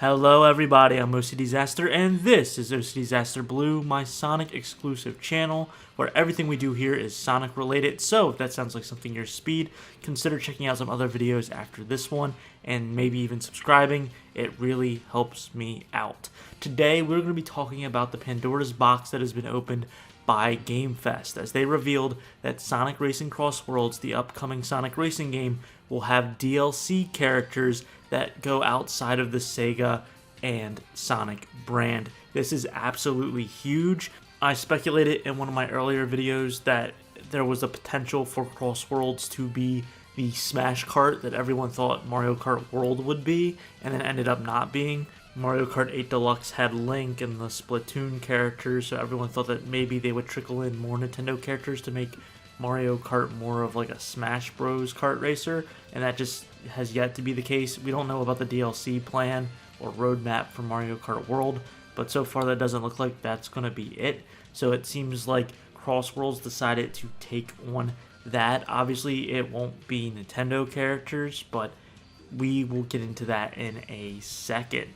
Hello everybody, I'm OCDsaster, and this is OCDsaster Blue, my Sonic exclusive channel, where everything we do here is Sonic related. So if that sounds like something your speed, consider checking out some other videos after this one, and maybe even subscribing. It really helps me out. Today we're going to be talking about the Pandora's box that has been opened by GameFest, as they revealed that Sonic Racing CrossWorlds, the upcoming Sonic Racing game, will have DLC characters that go outside of the Sega and Sonic brand. This is absolutely huge. I speculated in one of my earlier videos that there was a potential for CrossWorlds to be the Smash Kart that everyone thought Mario Kart World would be, and then ended up not being. Mario Kart 8 Deluxe had Link and the Splatoon characters, so everyone thought that maybe they would trickle in more Nintendo characters to make Mario Kart more of like a Smash Bros. Kart racer, and that just has yet to be the case. We don't know about the DLC plan or roadmap for Mario Kart World, but so far that doesn't look like that's going to be it. So it seems like CrossWorlds decided to take on that. Obviously, it won't be Nintendo characters, but we will get into that in a second.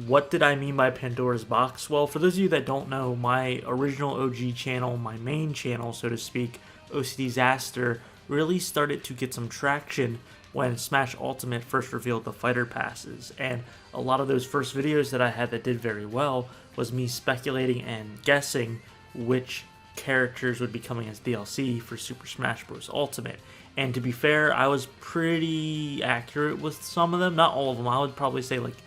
What did I mean by Pandora's box? Well, for those of you that don't know, my original OG channel, my main channel, so to speak, OCDsaster, really started to get some traction when Smash Ultimate first revealed the fighter passes. And a lot of those first videos that I had that did very well was me speculating and guessing which characters would be coming as DLC for Super Smash Bros. Ultimate. And to be fair, I was pretty accurate with some of them. Not all of them. I would probably say like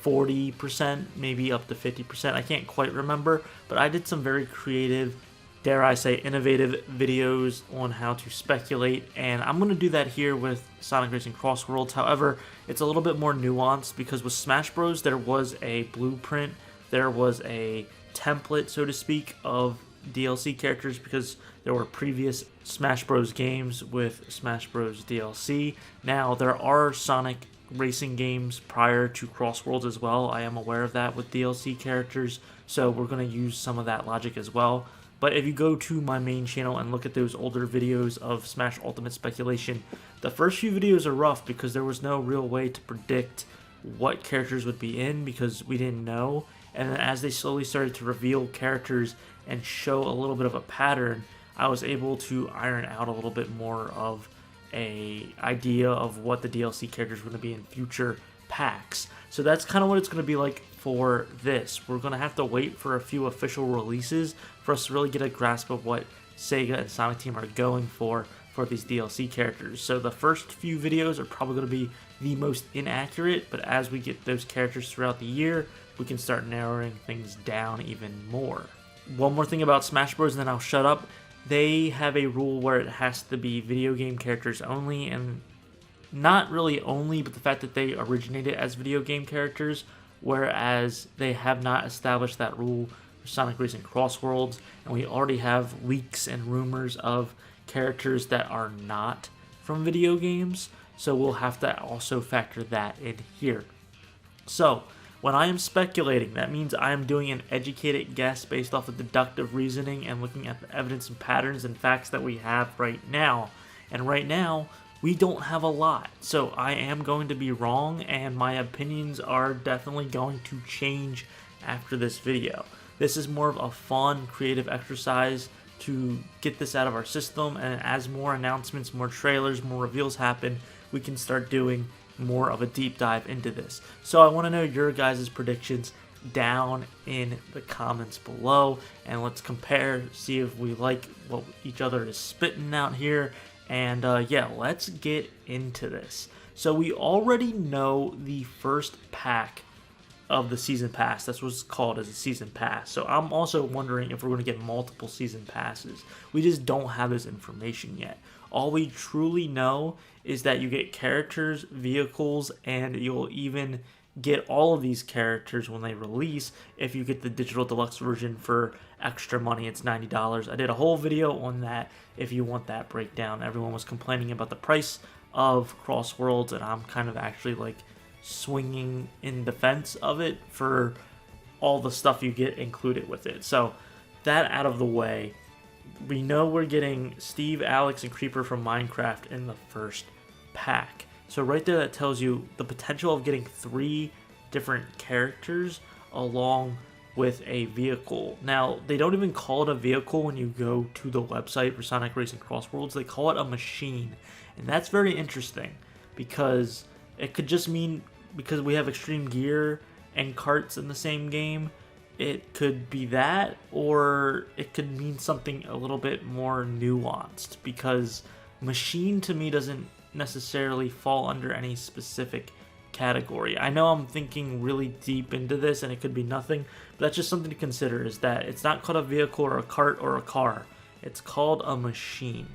40%, maybe up to 50%. I can't quite remember. But I did some very creative, dare I say, innovative videos on how to speculate. And I'm going to do that here with Sonic Racing CrossWorlds. However, it's a little bit more nuanced because with Smash Bros. There was a blueprint. There was a template, so to speak, of DLC characters because there were previous Smash Bros. Games with Smash Bros. DLC. Now, there are Sonic Racing games prior to CrossWorlds as well. I am aware of that with DLC characters, so we're going to use some of that logic as well. But if you go to my main channel and look at those older videos of Smash Ultimate speculation, the first few videos are rough because there was no real way to predict what characters would be in because we didn't know. And then as they slowly started to reveal characters and show a little bit of a pattern, I was able to iron out a little bit more of a idea of what the DLC characters were going to be in future packs. So that's kind of what it's going to be like for this. We're going to have to wait for a few official releases for us to really get a grasp of what Sega and Sonic Team are going for these DLC characters. So the first few videos are probably going to be the most inaccurate, but as we get those characters throughout the year, we can start narrowing things down even more. One more thing about Smash Bros. And then I'll shut up. They have a rule where it has to be video game characters only, and not really only, but the fact that they originated as video game characters, whereas they have not established that rule for Sonic Racing CrossWorlds, and we already have leaks and rumors of characters that are not from video games, so we'll have to also factor that in here. So, when I am speculating, that means I am doing an educated guess based off of deductive reasoning and looking at the evidence and patterns and facts that we have right now. And right now, we don't have a lot. So I am going to be wrong, and my opinions are definitely going to change after this video. This is more of a fun, creative exercise to get this out of our system, and as more announcements, more trailers, more reveals happen, we can start doing more of a deep dive into this. So I want to know your guys' predictions down in the comments below, and let's compare, see if we like what each other is spitting out here, and yeah, let's get into this. So we already know the first pack of the season pass. That's what's called as a season pass. So I'm also wondering if we're going to get multiple season passes. We just don't have this information yet. All we truly know is that you get characters, vehicles, and you'll even get all of these characters when they release if you get the digital deluxe version for extra money. It's $90. I did a whole video on that if you want that breakdown. Everyone was complaining about the price of CrossWorlds, and I'm kind of actually like swinging in defense of it for all the stuff you get included with it. So that out of the way, we know we're getting Steve, Alex, and Creeper from Minecraft in the first pack. So right there, that tells you the potential of getting 3 different characters along with a vehicle. Now, they don't even call it a vehicle when you go to the website for Sonic Racing CrossWorlds. They call it a machine. And that's very interesting because it could just mean, because we have extreme gear and karts in the same game, it could be that, or it could mean something a little bit more nuanced, because machine to me doesn't necessarily fall under any specific category. I know I'm thinking really deep into this and it could be nothing, but that's just something to consider, is that it's not called a vehicle or a cart or a car. It's called a machine.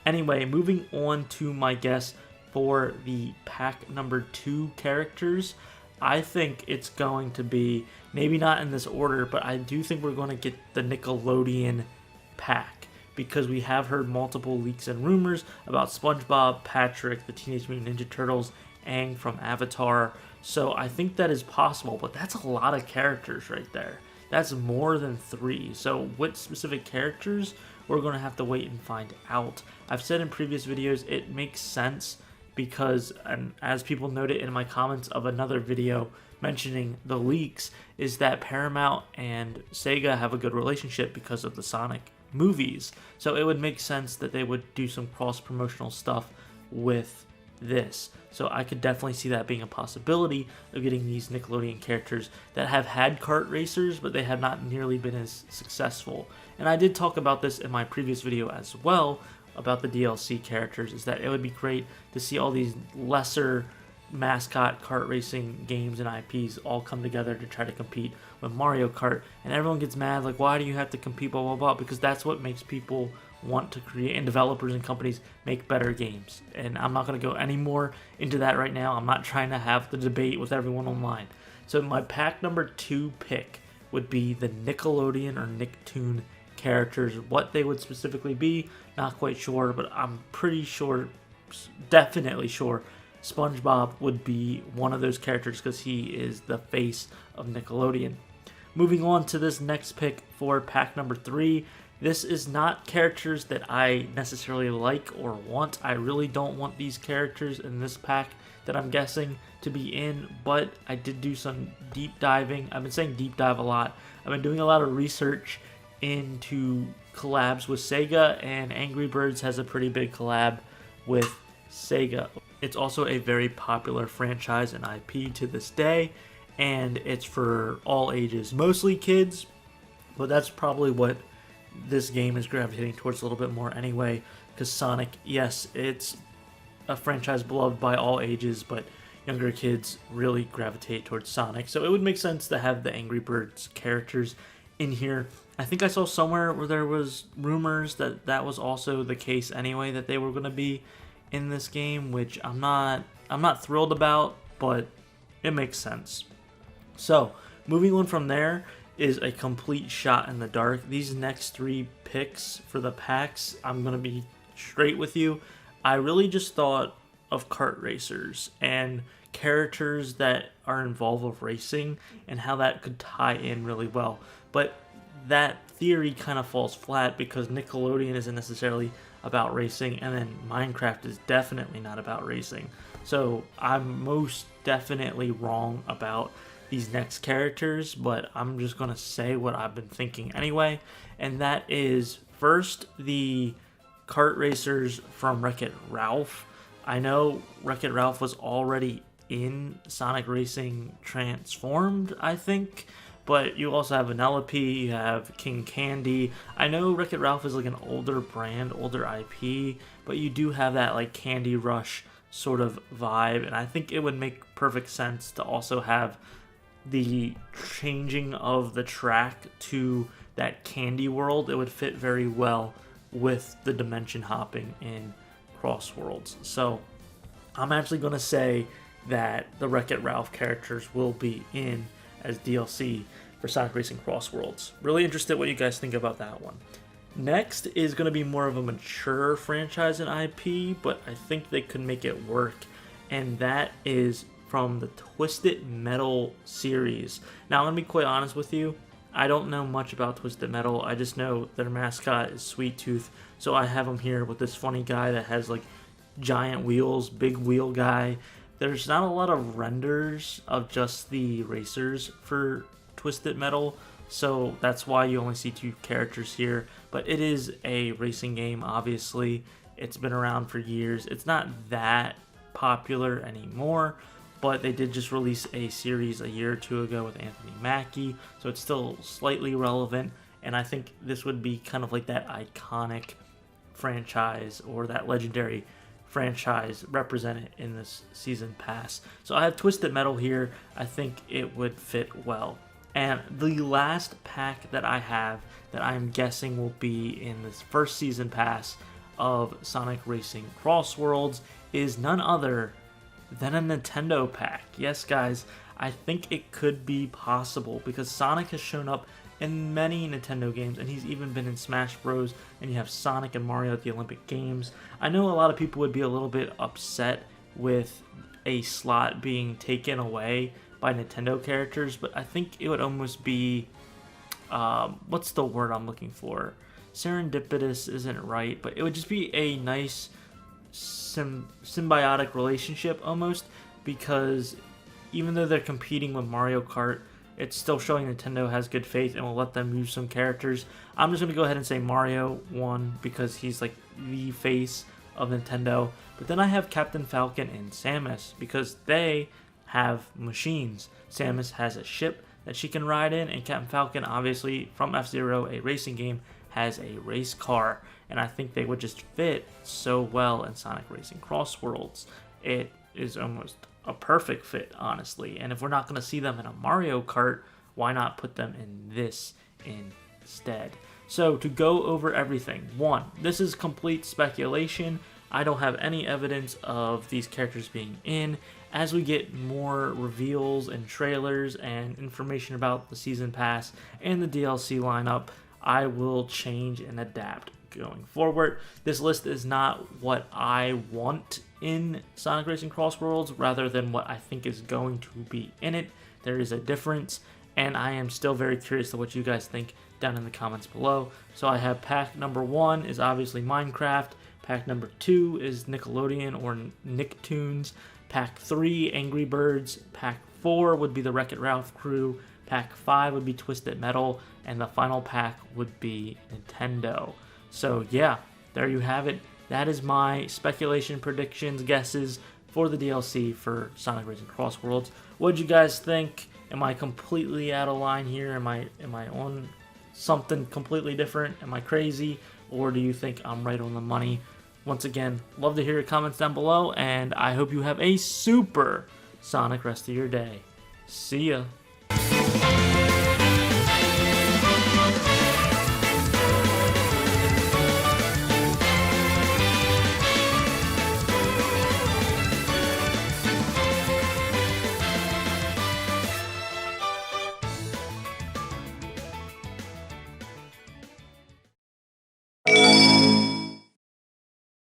Anyway, moving on to my guess for the pack number 2 characters. I think it's going to be, maybe not in this order, but I do think we're going to get the Nickelodeon pack, because we have heard multiple leaks and rumors about SpongeBob, Patrick, the Teenage Mutant Ninja Turtles, Aang from Avatar. So I think that is possible, but that's a lot of characters right there. That's more than 3. So what specific characters, we're going to have to wait and find out. I've said in previous videos, it makes sense because, and as people noted in my comments of another video mentioning the leaks, is that Paramount and Sega have a good relationship because of the Sonic movies. So it would make sense that they would do some cross-promotional stuff with this. So I could definitely see that being a possibility of getting these Nickelodeon characters that have had kart racers, but they have not nearly been as successful. And I did talk about this in my previous video as well, about the DLC characters, is that it would be great to see all these lesser mascot kart racing games and IPs all come together to try to compete with Mario Kart, and everyone gets mad, like, why do you have to compete, blah blah blah, because that's what makes people want to create, and developers and companies make better games. And I'm not going to go any more into that right now. I'm not trying to have the debate with everyone online. So my pack number 2 pick would be the Nickelodeon or Nicktoon characters. What they would specifically be, not quite sure, but I'm pretty sure, definitely sure, SpongeBob would be one of those characters because he is the face of Nickelodeon. Moving on to this next pick for pack number 3. This is not characters that I necessarily like or want. I really don't want these characters in this pack that I'm guessing to be in, but I did do some deep diving. I've been saying deep dive a lot. I've been doing a lot of research into collabs with Sega, and Angry Birds has a pretty big collab with Sega. It's also a very popular franchise and IP to this day, and it's for all ages, mostly kids, but that's probably what this game is gravitating towards a little bit more anyway, because Sonic, yes, it's a franchise beloved by all ages, but younger kids really gravitate towards Sonic, so it would make sense to have the Angry Birds characters in here. I think I saw somewhere where there was rumors that that was also the case anyway, that they were going to be in this game, which I'm not thrilled about, but it makes sense. So moving on from there is a complete shot in the dark. These next 3 picks for the packs, I'm going to be straight with you. I really just thought of kart racers and characters that are involved with racing and how that could tie in really well. But that theory kind of falls flat because Nickelodeon isn't necessarily about racing, and then Minecraft is definitely not about racing. So I'm most definitely wrong about these next characters, but I'm just going to say what I've been thinking anyway, and that is, first, the kart racers from Wreck-It Ralph. I know Wreck-It Ralph was already in Sonic Racing Transformed, I think, but you also have Vanellope, you have King Candy. I know Wreck-It Ralph is like an older brand, older IP, but you do have that like Candy Rush sort of vibe, and I think it would make perfect sense to also have the changing of the track to that candy world. It would fit very well with the dimension hopping in CrossWorlds. So I'm actually going to say that the Wreck-It Ralph characters will be in as DLC for Sonic Racing CrossWorlds. Really interested what you guys think about that one. Next is going to be more of a mature franchise and IP, but I think they could make it work, and that is from the Twisted Metal series. Now, I'm going to be quite honest with you. I don't know much about Twisted Metal. I just know their mascot is Sweet Tooth, so I have him here with this funny guy that has like giant wheels, big wheel guy. there's not a lot of renders of just the racers for Twisted Metal, so that's why you only see 2 characters here. But it is a racing game, obviously. It's been around for years. It's not that popular anymore, but they did just release a series a year or 2 ago with Anthony Mackie, so it's still slightly relevant. And I think this would be kind of like that iconic franchise or that legendary franchise represented in this season pass. So I have Twisted Metal here. I think it would fit well. And the last pack that I have that I'm guessing will be in this first season pass of Sonic Racing CrossWorlds is none other than a Nintendo pack. Yes, guys, I think it could be possible because Sonic has shown up in many Nintendo games, and he's even been in Smash Bros. And you have Sonic and Mario at the Olympic Games. I know a lot of people would be a little bit upset with a slot being taken away by Nintendo characters, but I think it would almost be, what's the word I'm looking for? Serendipitous isn't right, but it would just be a nice symbiotic relationship almost, because even though they're competing with Mario Kart, it's still showing Nintendo has good faith and will let them use some characters. I'm just going to go ahead and say Mario 1 because he's like the face of Nintendo. But then I have Captain Falcon and Samus because they have machines. Samus has a ship that she can ride in, and Captain Falcon, obviously from F-Zero, a racing game, has a race car. And I think they would just fit so well in Sonic Racing CrossWorlds. It is almost a perfect fit, honestly. And if we're not going to see them in a Mario Kart, why not put them in this instead? So to go over everything, 1, this is complete speculation. I don't have any evidence of these characters being in. As we get more reveals and trailers and information about the Season Pass and the DLC lineup, I will change and adapt going forward. This list is not what I want in Sonic Racing CrossWorlds rather than what I think is going to be in it. There is a difference, and I am still very curious to what you guys think down in the comments below. So I have pack number 1 is obviously Minecraft, pack number 2 is Nickelodeon or Nicktoons, pack 3 Angry Birds, pack 4 would be the Wreck-It Ralph crew, pack 5 would be Twisted Metal, and the final pack would be Nintendo. So yeah, there you have it. That is my speculation, predictions, guesses for the DLC for Sonic Racing CrossWorlds. What did you guys think? Am I completely out of line here? Am I on something completely different? Am I crazy? Or do you think I'm right on the money? Once again, love to hear your comments down below, and I hope you have a super Sonic rest of your day. See ya.